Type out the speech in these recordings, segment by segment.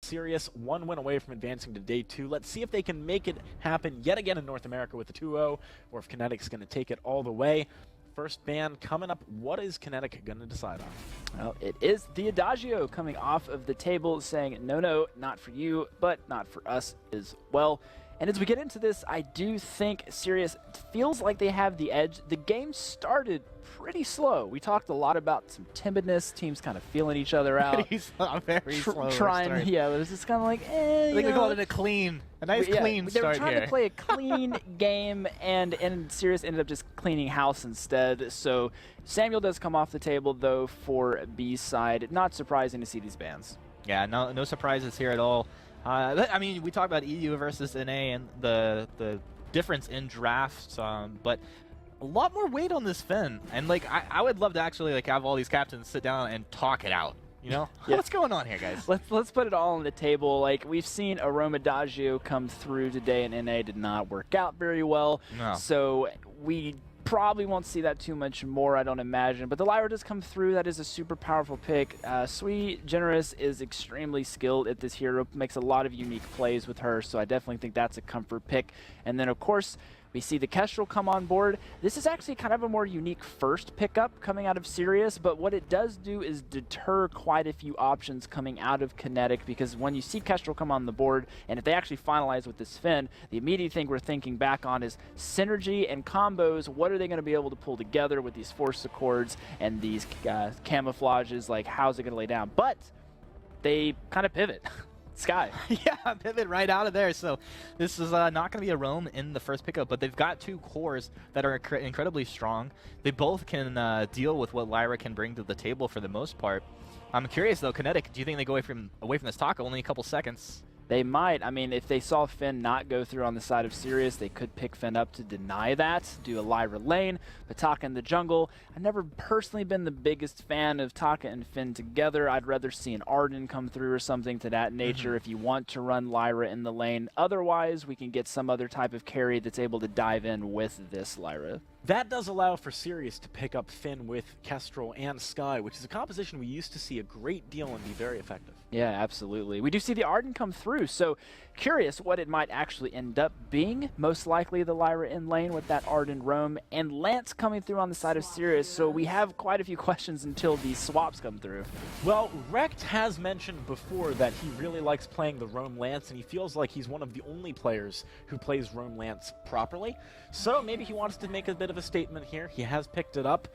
Sirius, 1 win away from advancing to day 2. Let's see if they can make it happen yet again in North America with the 2-0, or if Kinetic's going to take it all the way. First ban coming up. What is Kinetic going to decide on? Well, it is the Adagio coming off of the table saying, no, not for you, but not for us as well. And as we get into this, I do think Sirius feels like they have the edge. The game started pretty slow. We talked a lot about some timidness, teams kind of feeling each other out. Very slow trying, yeah, it was just kind of like, I think we call it a nice clean start here. They were trying to play a clean game, and Sirius ended up just cleaning house instead. So Samuel does come off the table, though, for B's side. Not surprising to see these bans. Yeah, no surprises here at all. I mean, we talked about EU versus NA and the difference in drafts, but a lot more weight on this Finn. And like, I would love to actually like have all these captains sit down and talk it out. You know, yeah. What's going on here, guys? Let's put it all on the table. Like, we've seen Aroma Adagio come through today, and NA did not work out very well. No. So we probably won't see that too much more, I don't imagine. But the Lyra does come through. That is a super powerful pick. Sweet Generous is extremely skilled at this hero, makes a lot of unique plays with her, so I definitely think that's a comfort pick. And then, of course, we see the Kestrel come on board. This is actually kind of a more unique first pickup coming out of Sirius, but what it does do is deter quite a few options coming out of Kinetic, because when you see Kestrel come on the board, and if they actually finalize with this Finn, the immediate thing we're thinking back on is synergy and combos. What are they going to be able to pull together with these Force Accords and these camouflages? Like, how's it going to lay down? But they kind of pivot. Sky. Yeah, pivot right out of there. So this is not going to be a roam in the first pickup, but they've got two cores that are incredibly strong. They both can deal with what Lyra can bring to the table for the most part. I'm curious though, Kinetic, do you think they go away from this talk? Only a couple seconds. They might. I mean, if they saw Finn not go through on the side of Sirius, they could pick Finn up to deny that, do a Lyra lane, but Taka in the jungle. I've never personally been the biggest fan of Taka and Finn together. I'd rather see an Arden come through or something to that nature if you want to run Lyra in the lane. Otherwise, we can get some other type of carry that's able to dive in with this Lyra. That does allow for Sirius to pick up Finn with Kestrel and Sky, which is a composition we used to see a great deal and be very effective. Yeah, absolutely. We do see the Arden come through, so curious what it might actually end up being. Most likely the Lyra in lane with that Arden roam, and Lance coming through on the side of Sirius, so we have quite a few questions until these swaps come through. Well, Rekt has mentioned before that he really likes playing the roam Lance, and he feels like he's one of the only players who plays roam Lance properly. So maybe he wants to make a bit of a statement here. He has picked it up.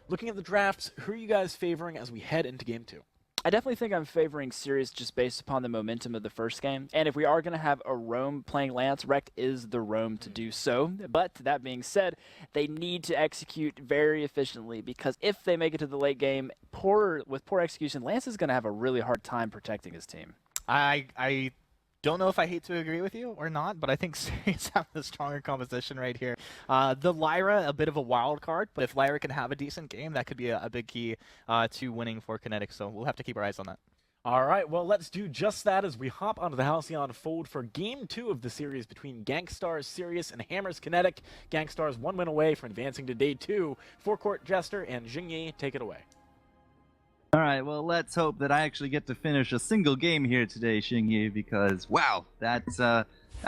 Looking at the drafts, who are you guys favoring as we head into Game 2? I definitely think I'm favoring Sirius just based upon the momentum of the first game. And if we are going to have a roam playing Lance, Rekt is the roam to do so. But that being said, they need to execute very efficiently, because if they make it to the late game with poor execution, Lance is going to have a really hard time protecting his team. I don't know if I hate to agree with you or not, but I think Sirius have the stronger composition right here. The Lyra, a bit of a wild card, but if Lyra can have a decent game, that could be a big key to winning for Kinetic, so we'll have to keep our eyes on that. All right, well, let's do just that as we hop onto the Halcyon Fold for Game 2 of the series between Gankstars Sirius and Hammers Kinetic. Gankstars 1 win away from advancing to Day 2. Forecourt Jester and Jingyi take it away. All right, well, let's hope that I actually get to finish a single game here today, Xingyi, because, wow, that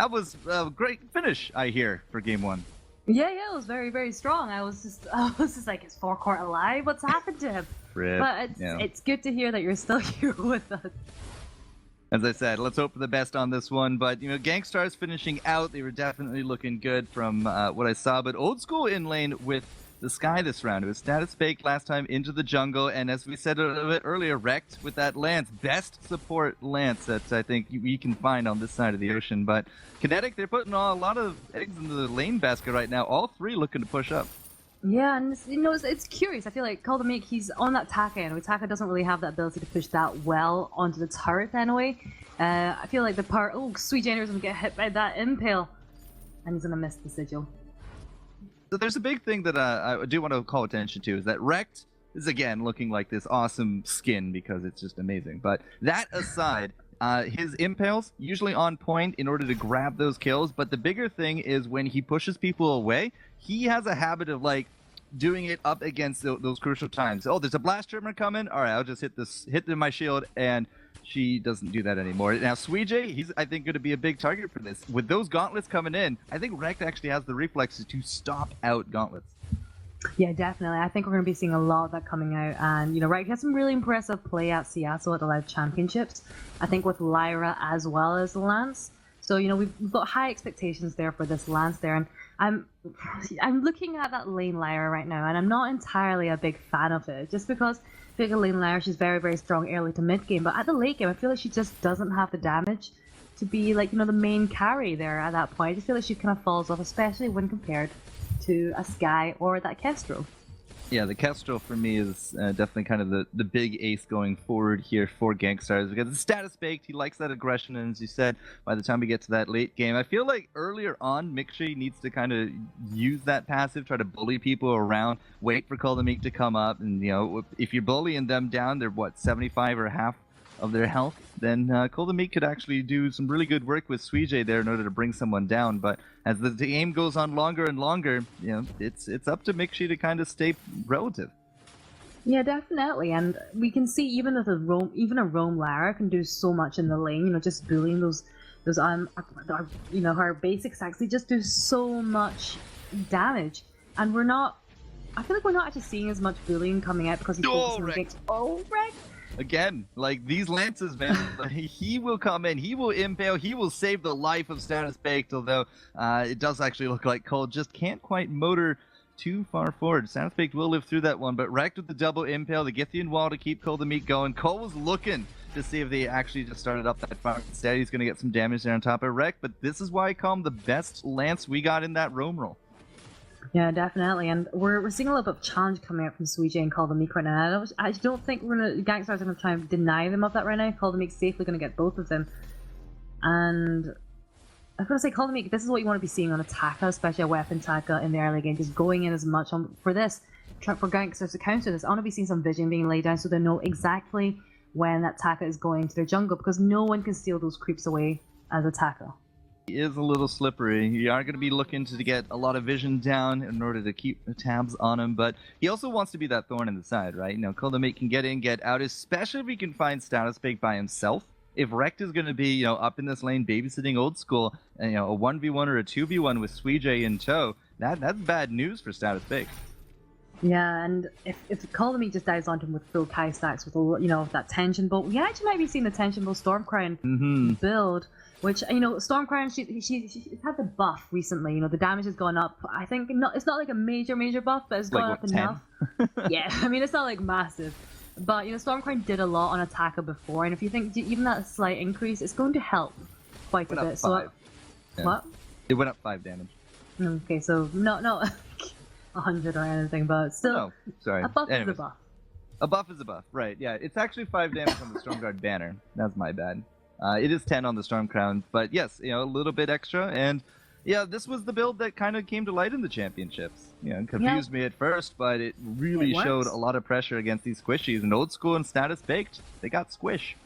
was a great finish, I hear, for Game 1. Yeah, it was very, very strong. I was just like, is Forecourt alive? What's happened to him? Rip. But it's good to hear that you're still here with us. As I said, let's hope for the best on this one. But, you know, Gankstars finishing out, they were definitely looking good from what I saw. But Old School in lane with the Sky this round. It was status fake last time into the jungle, and as we said a little bit earlier, Rekt with that Lance, best support Lance that I think we can find on this side of the ocean. But Kinetic, they're putting a lot of eggs into the lane basket right now. All three looking to push up. Yeah, and it's curious. I feel like Caldermake, he's on that Taka, and Taka doesn't really have that ability to push that well onto the turret anyway. I feel like the part, Sweet Generous is going to get hit by that impale, and he's going to miss the sigil. So there's a big thing that I do want to call attention to, is that Rekt is again looking like this awesome skin because it's just amazing. But that aside, his impales usually on point in order to grab those kills. But the bigger thing is when he pushes people away, he has a habit of like doing it up against those crucial times. Oh, there's a blast trimmer coming. All right, I'll just hit my shield and she doesn't do that anymore. Now, Suijay, he's, I think, going to be a big target for this. With those gauntlets coming in, I think Rekt actually has the reflexes to stop out gauntlets. Yeah, definitely. I think we're going to be seeing a lot of that coming out. And, you know, Rekt has some really impressive play at Seattle at the Live Championships. I think with Lyra as well as Lance. So, you know, we've got high expectations there for this Lance there. And I'm looking at that lane Lyra right now, and I'm not entirely a big fan of it. Just because I feel like lane Lyra, she's very, very strong early to mid game. But at the late game, I feel like she just doesn't have the damage to be, like, you know, the main carry there at that point. I just feel like she kind of falls off, especially when compared to a Skye or that Kestrel. Yeah, the Kestrel for me is definitely kind of the big ace going forward here for Gankstars, because it's status baked. He likes that aggression, and as you said, by the time we get to that late game, I feel like earlier on, Mixi needs to kind of use that passive, try to bully people around, wait for Koldemeek to come up, and you know, if you're bullying them down, they're what, 75 or half of their health, then Koldemeek could actually do some really good work with Suijay there in order to bring someone down. But as the game goes on longer and longer, you know, it's up to Mixi to kind of stay relative. Yeah, definitely, and we can see even with a roam Lara can do so much in the lane. You know, just bullying those you know, her basics actually just do so much damage, and we're not. I feel like we're not actually seeing as much bullying coming out because he's focusing on Rekt. Oh, Rekt! Again, like these lances, man, he will come in, he will impale, he will save the life of Status Baked, although it does actually look like Cole just can't quite motor too far forward. Status Baked will live through that one, but Rekt with the double impale, the Githian wall to keep Koldemeek going. Cole was looking to see if they actually just started up that fire. Instead, he's going to get some damage there on top of Rekt, but this is why I call him the best lance we got in that roam roll. Yeah, definitely, and we're seeing a little bit of challenge coming out from Suijay and Koldemeek right now. I don't think Gankstars are going to try and deny them of that right now. Koldemeek's safely going to get both of them, and I'm going to say Koldemeek, this is what you want to be seeing on a Taka, especially a weapon Taka in the early game, just going in as much on for this. For Gankstars to counter this, I want to be seeing some vision being laid down so they know exactly when that Taka is going to their jungle, because no one can steal those creeps away as a Taka. He is a little slippery. You are going to be looking to get a lot of vision down in order to keep tabs on him, but he also wants to be that thorn in the side, right? You know, Koldemeek can get in, get out, especially if he can find Status Baked by himself. If Rekt is going to be, you know, up in this lane babysitting Old School, and, you know, a 1v1 or a 2v1 with Suijay in tow, that's bad news for Status Baked. Yeah, and if Koldemeek just dives onto him with full Kai stacks with, you know, that tension bolt, we actually might be seeing the tension bolt Stormcrown build. Which, you know, Stormcrown, she's had the buff recently. You know, the damage has gone up. I think it's not like a major buff, but it's gone up enough. Yeah, I mean, it's not like massive. But, you know, Stormcrown did a lot on Attacker before, and if you think even that slight increase, it's going to help quite a bit. So, yeah. What? It went up 5 damage. Okay, so not 100 or anything, but still, no, sorry. A buff Anyways. is a buff. A buff is a buff, right? Yeah, it's actually 5 damage on the Stormguard banner. That's my bad. It is 10 on the Stormcrown, but yes, you know, a little bit extra, and yeah, this was the build that kind of came to light in the championships. You know, confused me at first, but it really showed a lot of pressure against these squishies, and Old School and Status Baked, they got squish.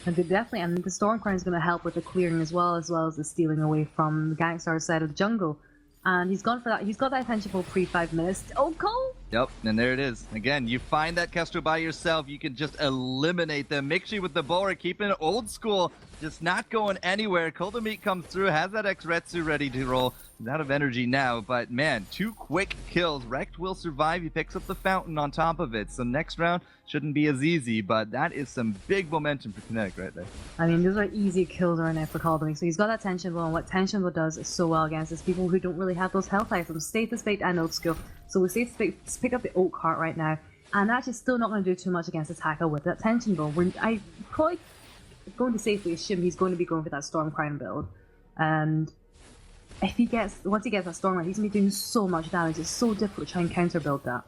And definitely, and the Stormcrown is going to help with the clearing as well as the stealing away from the Gankstars side of the jungle. And he's gone for that. He's got that attention for pre 5 minutes. Oh, Cole! Yep, and there it is. Again, you find that Kestrel by yourself, you can just eliminate them. Mixi with the Bora, keeping it Old School, just not going anywhere. Koldemeek comes through, has that X-Retsu ready to roll. He's out of energy now, but man, 2 quick kills. Rekt will survive. He picks up the fountain on top of it. So next round shouldn't be as easy, but that is some big momentum for Kinetic right there. I mean, those are easy kills right now for Koldemeek. So he's got that tension blow, and what tension blow does is so well against is people who don't really have those health items. Status Baked and Old School. So we pick up the Oak Heart right now, and actually still not going to do too much against Attacker with that tension blow. I probably going to safely assume he's going to be going for that Stormcrown build, and if once he gets that Stormcrown, he's going to be doing so much damage. It's so difficult to try and counter build that.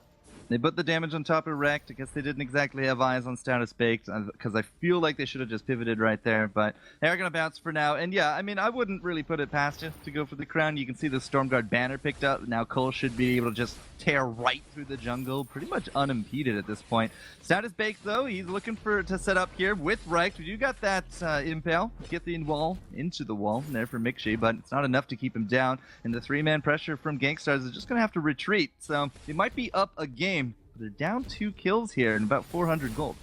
They put the damage on top of Rekt. I guess they didn't exactly have eyes on Status Baked, because I feel like they should have just pivoted right there, but they're going to bounce for now. And yeah, I mean, I wouldn't really put it past you to go for the crown. You can see the Stormguard banner picked up. Now Cole should be able to just tear right through the jungle, pretty much unimpeded at this point. Status Baked, though, he's looking to set up here with Rekt. You got that impale, get the wall into the wall there for Mixi, but it's not enough to keep him down. And the 3-man pressure from Gankstars is just going to have to retreat. So they might be up a game. They're down 2 kills here and about 400 gold.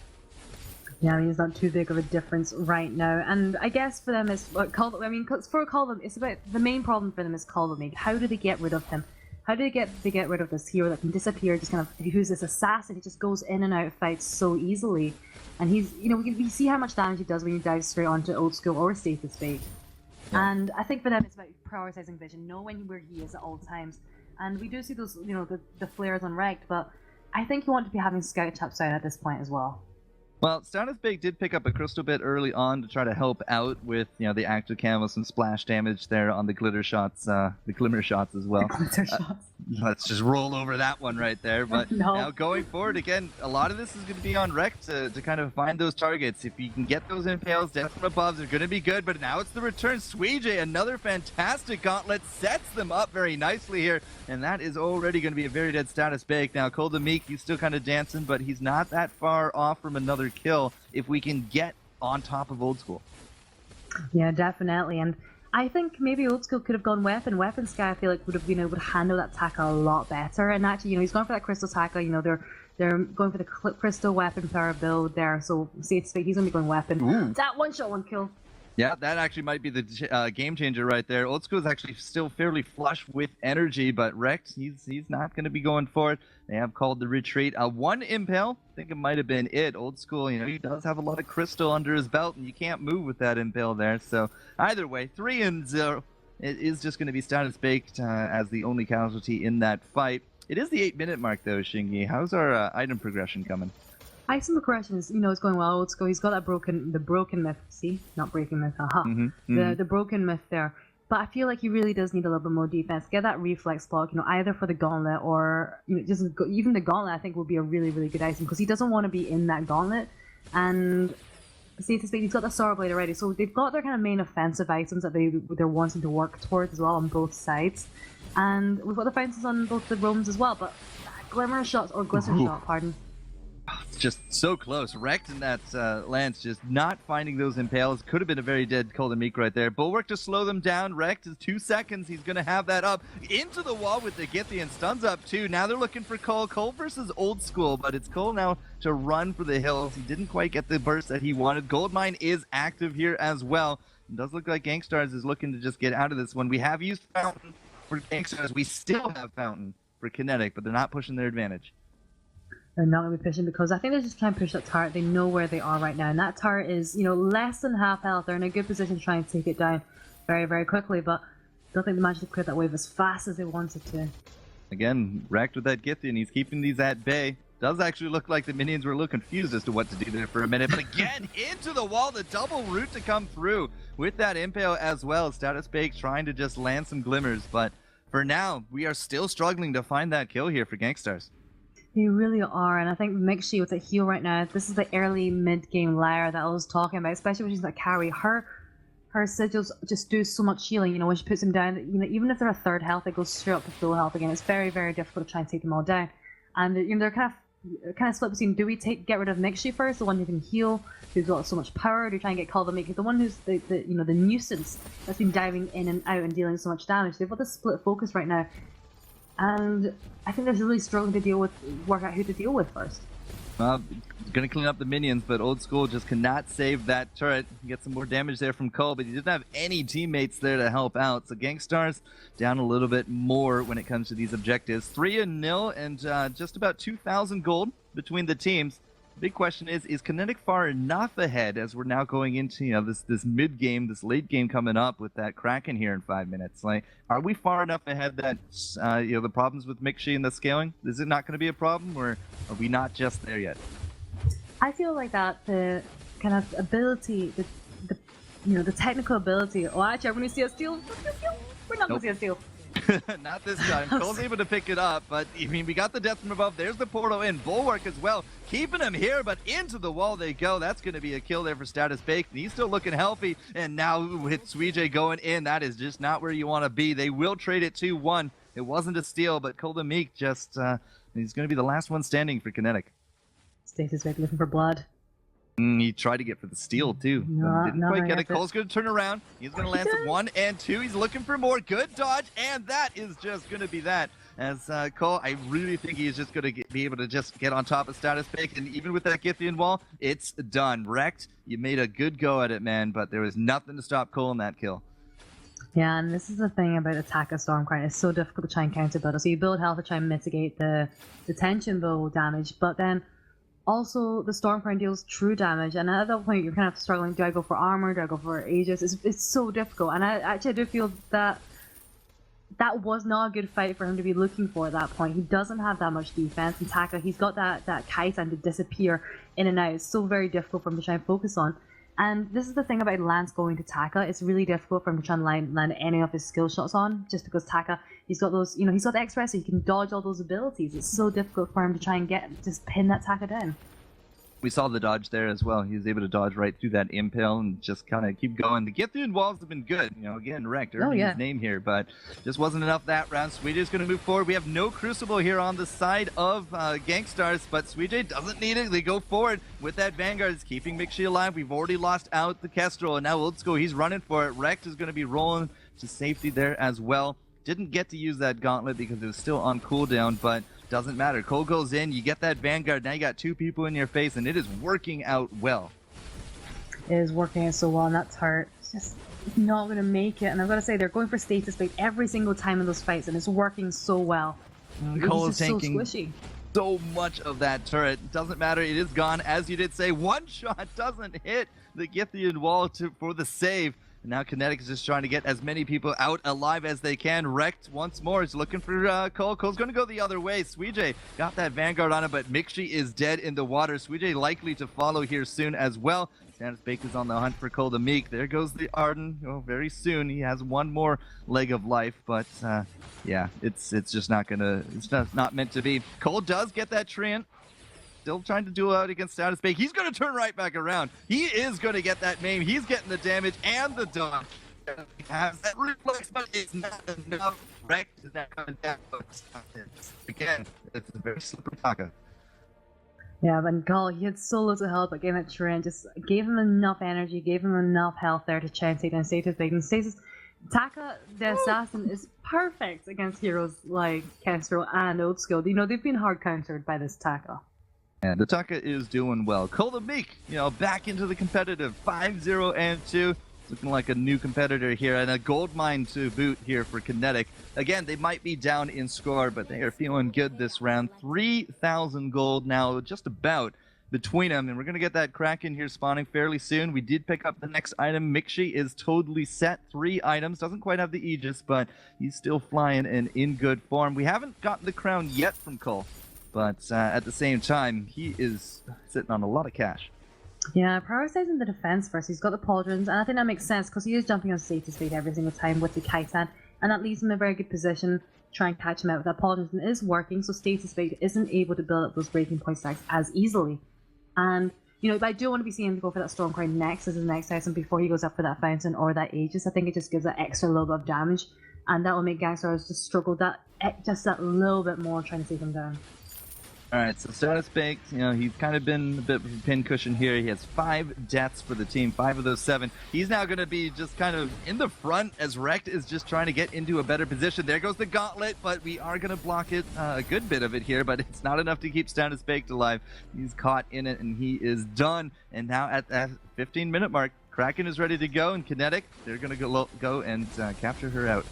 Yeah, I mean, it's not too big of a difference right now. And I guess for them, it's what I mean, for Calvin, it's about the main problem for them is Calvin. How do they get rid of him? How do they get rid of this hero that can disappear? Just kind of who's this assassin? He just goes in and out of fights so easily, and he's we see how much damage he does when he dives straight onto Old School or Status Fate. Yeah. And I think for them, it's about prioritizing vision, knowing where he is at all times. And we do see those, the flares on Wrecked, but I think you want to be having Scout Taps out at this point as well. Well, Status Bake did pick up a crystal bit early on to try to help out with, the active camo, some splash damage there on the glitter shots, the glimmer shots as well. Glitter shots. Let's just roll over that one right there. But No. Now going forward, again, a lot of this is going to be on Rec to kind of find those targets. If you can get those impales death from above, they're going to be good. But now it's the return. Suijay, another fantastic gauntlet, sets them up very nicely here. And that is already going to be a very dead Status Bake. Now, Kolda Meek, he's still kind of dancing, but he's not that far off from another kill if we can get on top of Old School. Yeah, definitely. And I think maybe Old School could have gone Weapon. Weapon Sky, I feel like, would have been able to handle that Taka a lot better. And actually, he's going for that Crystal Taka. They're going for the Crystal Weapon power build there. So, he's going to be going Weapon. Ooh. That one shot, one kill. Yeah, that actually might be the game changer right there. Old School is actually still fairly flush with energy, but Rex, he's not going to be going for it. They have called the retreat. One impale, I think it might have been it. Old School, he does have a lot of crystal under his belt, and you can't move with that impale there. So either way, 3-0. It is just going to be Status Baked as the only casualty in that fight. It is the 8-minute mark, though, Shingy. How's our item progression coming? Item progression is, it's going well. Old School, he's got that broken myth. See, not breaking myth. Haha. The broken myth there. But I feel like he really does need a little bit more defense. Get that reflex block, either for the gauntlet or even the gauntlet. I think will be a really, really good item because he doesn't want to be in that gauntlet. And Status Fate, he's got the Sour Blade already, so they've got their kind of main offensive items that they're wanting to work towards as well on both sides. And we've got the fountains on both the roams as well. But Glimmer shots or Glister shot, pardon. Just so close. Wrecked in that lance, just not finding those impales. Could have been a very dead Kolda Meek right there. Bulwark to slow them down. Wrecked is 2 seconds. He's going to have that up into the wall with the Githian. Stuns up too. Now they're looking for Cole. Cole versus Old School, but it's Cole now to run for the hills. He didn't quite get the burst that he wanted. Goldmine is active here as well. It does look like Gankstars is looking to just get out of this one. We have used Fountain for Gankstars. We still have Fountain for Kinetic, but they're not pushing their advantage. They're not going to be pushing because I think they're just trying to push that turret. They know where they are right now, and that turret is, less than half health. They're in a good position to try and take it down very, very quickly, but I don't think they managed to clear that wave as fast as they wanted to. Again, Wrecked with that Githian. He's keeping these at bay. Does actually look like the minions were a little confused as to what to do there for a minute, but again, into the wall, the double route to come through with that impale as well. Status Bake trying to just land some glimmers, but for now, we are still struggling to find that kill here for Gankstars. They really are, and I think Mixie with a heal right now, this is the early mid-game Lyra that I was talking about, especially when she's that carry. Her sigils just do so much healing, when she puts them down, even if they're a third health, it goes straight up to full health again. It's very, very difficult to try and take them all down. And they're kind of split between, do we get rid of Mixie first, the one who can heal, who's got so much power, do we try and get Calvin Meek, the one who's the nuisance that's been diving in and out and dealing so much damage. They've got this split focus right now. And I think they're really struggling to work out who to deal with first. Well, going to clean up the minions, but Old School just cannot save that turret. Get some more damage there from Cole, but he didn't have any teammates there to help out. So Gankstars down a little bit more when it comes to these objectives. 3-0 and just about 2,000 gold between the teams. The big question is Kinetic far enough ahead as we're now going into this mid game, this late game coming up with that Kraken here in 5 minutes? Like, are we far enough ahead that the problems with Mixie and the scaling, is it not going to be a problem, or are we not just there yet? I feel like that the kind of ability, the technical ability. Oh, actually, I'm going to see a steal. We're not going to see a steal. Not this time. Cole's able to pick it up, but we got the death from above. There's the portal in. Bulwark as well, keeping him here, but into the wall they go. That's going to be a kill there for Status Baked. He's still looking healthy, and now with Suijay going in, that is just not where you want to be. They will trade it 2-1. It wasn't a steal, but Kolda Meek just, he's going to be the last one standing for Kinetic. Status Baked looking for blood. He tried to get for the steal too. Didn't quite get it. Cole's going to turn around. He's going to land some 1 and 2. He's looking for more. Good dodge, and that is just going to be that. as Cole, I really think he's just going to be able to just get on top of Status Bake, and even with that Githian wall, it's done. Wrecked, you made a good go at it, man, but there was nothing to stop Cole in that kill. Yeah, and this is the thing about attack of Stormcry. It's so difficult to try and counter build. So you build health to try and mitigate the tension bow damage, but then also the Stormcry deals true damage. And at that point, you're kind of struggling. Do I go for armor? Do I go for Aegis? It's so difficult. And I do feel that that was not a good fight for him to be looking for at that point. He doesn't have that much defense. And Taka, he's got that Kai'San to disappear in and out. It's so very difficult for him to try and focus on. And this is the thing about Lance going to Taka. It's really difficult for him to try and land any of his skill shots on, just because Taka, he's got those, he's got the X-ray, so he can dodge all those abilities. It's so difficult for him to try and just pin that Taka down. We saw the dodge there as well. He was able to dodge right through that impale and just kind of keep going. The Githian walls have been good. Again, Wrecked, earning his name here, but just wasn't enough that round. Suijay's going to move forward. We have no Crucible here on the side of Gankstars, but Suijay doesn't need it. They go forward with that Vanguard. It's keeping Mixi alive. We've already lost out the Kestrel, and now Old School, he's running for it. Wrecked is going to be rolling to safety there as well. Didn't get to use that Gauntlet because it was still on cooldown, but doesn't matter. Cole goes in, you get that Vanguard, now you got two people in your face, and it is working out well. It is working out so well, and that turret is just not going to make it. And I've got to say, they're going for status bait every single time in those fights, and it's working so well. Cole is is so tanking squishy. so much of that turret. Doesn't matter, it is gone. As you did say, one shot doesn't hit the Githian wall for the save. Now Kinetic is just trying to get as many people out alive as they can. Wrecked once more is looking for Cole. Cole's going to go the other way. Suijay got that Vanguard on him, but Mixi is dead in the water. Suijay likely to follow here soon as well. Status Bake is on the hunt for Cole the Meek. There goes the Arden. Very soon he has one more leg of life, but yeah, it's just not gonna. It's not meant to be. Cole does get that Treant. Still trying to duel out against Status Bake. He's going to turn right back around. He is going to get that maim. He's getting the damage and the dodge. He has that reflex, but it's not enough. Wrecked is not coming down. Again, it's a very slippery Taka. Yeah, but Cole, he had so little help, but gave it Trent, just gave him enough energy, gave him enough health there to try and take down Status Bake. And Taka, the assassin, is perfect against heroes like Kestrel and Old School. They've been hard countered by this Taka. And the Taka is doing well. Cole the Meek, back into the competitive 5-0 and 2. Looking like a new competitor here, and a gold mine to boot here for Kinetic. Again, they might be down in score, but they are feeling good this round. 3,000 gold now, just about between them, and we're going to get that Kraken here spawning fairly soon. We did pick up the next item. Mixi is totally set. 3 items. Doesn't quite have the Aegis, but he's still flying and in good form. We haven't gotten the crown yet from Cole. But at the same time, he is sitting on a lot of cash. Yeah, prioritizing the defense first. He's got the pauldrons, and I think that makes sense because he is jumping on status bait every single time with the Kai'San, and that leaves him in a very good position to try and catch him out with that pauldrons, and it is working, so status bait isn't able to build up those breaking point stacks as easily. And, but I do want to be seeing him go for that Stormcry next as his next item before he goes up for that Fountain or that Aegis. I think it just gives that extra little bit of damage, and that will make Gankstars just struggle just that little bit more trying to take him down. Alright, so Status Bake, he's kind of been a bit of a pin cushion here. He has 5 deaths for the team, 5 of those 7. He's now going to be just kind of in the front as Wrecked is just trying to get into a better position. There goes the Gauntlet, but we are going to block it, a good bit of it here, but it's not enough to keep Status Baked alive. He's caught in it, and he is done. And now at that 15-minute mark, Kraken is ready to go, and Kinetic, they're going to go and capture her out.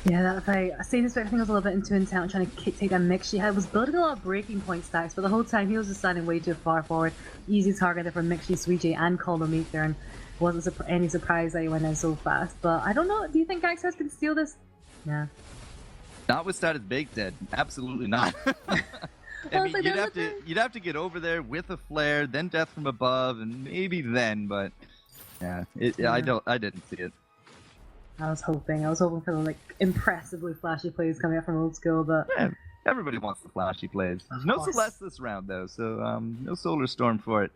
Yeah, that fight. I see this fight, I think I was a little bit too intent trying to take that mix. She was building a lot of breaking point stacks, but the whole time he was just standing way too far forward. Easy target there for Mixi, Suijay, and Call the Meek there, and wasn't any surprise that he went in so fast. But I don't know, do you think Gankstars can steal this? Yeah. Not with Status Bake dead. Absolutely not. I mean, you'd have to get over there with a flare, then death from above, and maybe then, but yeah, I didn't see it. I was hoping for the impressively flashy plays coming up from Old School, but yeah, everybody wants the flashy plays. There's no Celeste this round though, so no Solar Storm for it.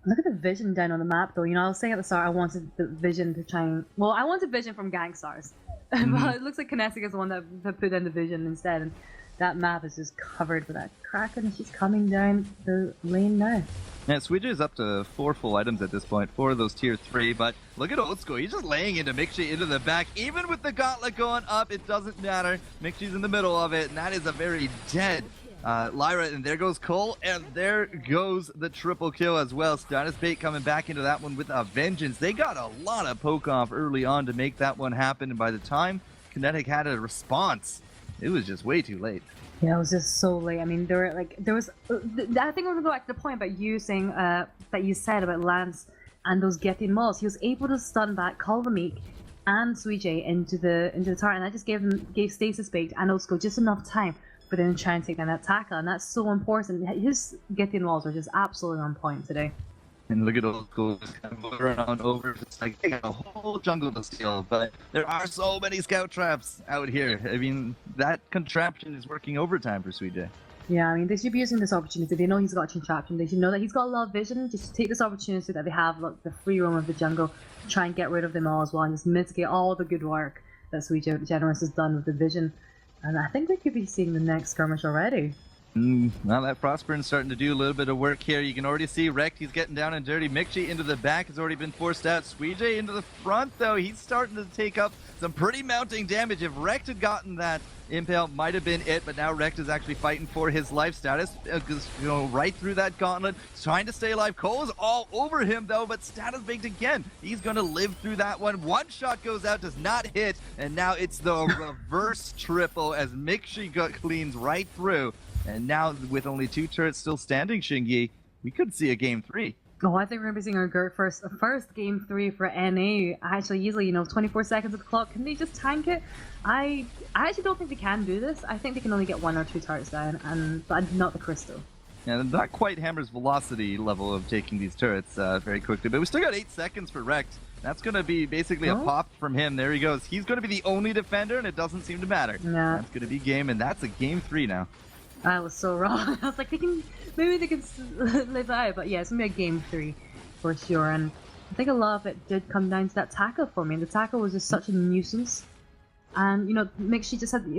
Look at the vision down on the map though. I was saying at the start I wanted the vision to try and I wanted vision from Gankstars, but it looks like Kinetic is the one that put in the vision instead. And that map is just covered with that kraken. She's coming down the lane now. Yeah, Suije is up to 4 full items at this point, 4 of those tier 3, but look at Old School, he's just laying into Mixi into the back. Even with the gauntlet going up, it doesn't matter. Mixi's in the middle of it, and that is a very dead Lyra, and there goes Cole, and there goes the triple kill as well. Status Bait coming back into that one with a vengeance. They got a lot of poke off early on to make that one happen, and by the time Kinetic had a response, it was just way too late. Yeah, it was just so late. I mean, there was. I think I'm gonna go back to the point about you saying that you said about Lance and those getting mauls. He was able to stun back Calvameek and Suije into the turret, and that just gave Stasis Baked and Old School just enough time for them to try and take down that tackle, and that's so important. His getting walls are just absolutely on point today. And look at Old School just kind of moving on over. It's like they got a whole jungle to steal, but there are so many scout traps out here. I mean, that contraption is working overtime for Suije. Yeah, I mean, they should be using this opportunity. They know he's got a contraption. They should know that he's got a lot of vision. Just to take this opportunity that they have, look, the free roam of the jungle, try and get rid of them all as well, and just mitigate all the good work that Suije Generous has done with the vision. And I think we could be seeing the next skirmish already. Well, that Frostburn's starting to do a little bit of work here. You can already see Rekt, he's getting down and dirty. Mixi into the back has already been forced out. Suije into the front, though. He's starting to take up some pretty mounting damage. If Rekt had gotten that impale, might have been it, but now Rekt is actually fighting for his life status. Right through that gauntlet. He's trying to stay alive. Cole is all over him, though, but Status Baked again. He's going to live through that one. One shot goes out, does not hit, and now it's the reverse triple as Mixi cleans right through. And now, with only 2 turrets still standing, Shingi, we could see a game 3. Oh, I think we're going to be seeing our first game 3 for NA. Actually, easily, 24 seconds of the clock. Can they just tank it? I actually don't think they can do this. I think they can only get 1 or 2 turrets down, but not the crystal. Yeah, not quite Hammer's velocity level of taking these turrets very quickly. But we still got 8 seconds for Rekt. That's going to be basically a pop from him. There he goes. He's going to be the only defender, and it doesn't seem to matter. Yeah. That's going to be game, and that's a game 3 now. I was so wrong. I was like, maybe they can live out, but yeah, it's gonna be a game 3 for sure. And I think a lot of it did come down to that tackle for me. And the tackle was just such a nuisance. And Mixi just had